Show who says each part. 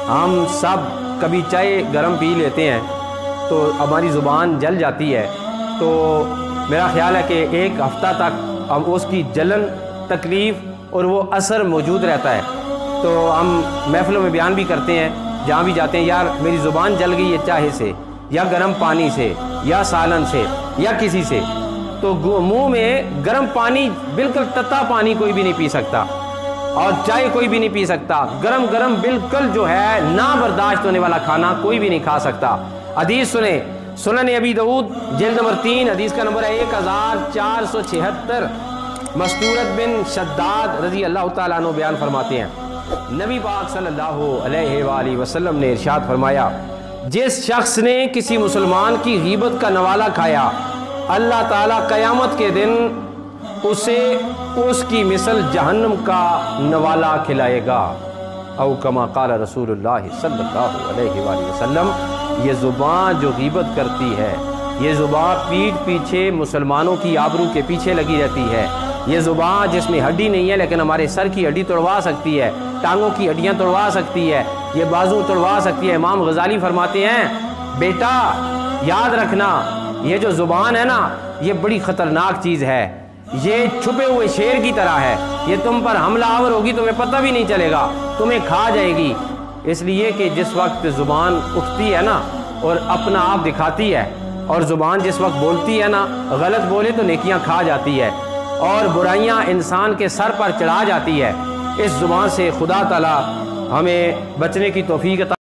Speaker 1: ہم سب کبھی چائے گرم پی لیتے ہیں تو ہماری زبان جل جاتی ہے، تو میرا خیال ہے کہ ایک ہفتہ تک ہم اس کی جلن، تکلیف اور وہ اثر موجود رہتا ہے۔ تو ہم محفلوں میں بیان بھی کرتے ہیں، جہاں بھی جاتے ہیں، یار میری زبان جل گئی ہے چائے سے یا گرم پانی سے یا سالن سے یا کسی سے، تو منہ میں گرم پانی، بالکل تتا پانی کوئی بھی نہیں پی سکتا، اور چائے کوئی بھی نہیں پی سکتا، گرم گرم بالکل جو ہے نا برداشت ہونے والا کھانا کوئی بھی نہیں کھا سکتا۔ حدیث سنیں، سنن ابی داؤد جلد نمبر 3، حدیث کا نمبر ہے 1476۔ مستورت بن شداد رضی اللہ تعالیٰ عنہ بیان فرماتے ہیں، نبی پاک صلی اللہ علیہ وآلہ وسلم نے ارشاد فرمایا، جس شخص نے کسی مسلمان کی غیبت کا نوالہ کھایا، اللہ تعالیٰ قیامت کے دن اسے اس کی مثل جہنم کا نوالہ کھلائے گا، او کما قال رسول اللہ صلی اللہ علیہ وآلہ وسلم۔ یہ زبان جو غیبت کرتی ہے، یہ زبان پیٹھ پیچھے مسلمانوں کی آبرو کے پیچھے لگی رہتی ہے، یہ زبان جس میں ہڈی نہیں ہے لیکن ہمارے سر کی ہڈی توڑوا سکتی ہے، ٹانگوں کی ہڈیاں توڑوا سکتی ہے، یہ بازو توڑوا سکتی ہے۔ امام غزالی فرماتے ہیں، بیٹا یاد رکھنا، یہ جو زبان ہے نا، یہ بڑی خطرناک چیز ہے، یہ چھپے ہوئے شیر کی طرح ہے، یہ تم پر حملہ آور ہوگی، تمہیں پتہ بھی نہیں چلے گا، تمہیں کھا جائے گی۔ اس لیے کہ جس وقت زبان اٹھتی ہے نا اور اپنا آپ دکھاتی ہے، اور زبان جس وقت بولتی ہے نا، غلط بولے تو نیکیاں کھا جاتی ہے اور برائیاں انسان کے سر پر چڑھا جاتی ہے۔ اس زبان سے خدا تعالی ہمیں بچنے کی توفیق عطا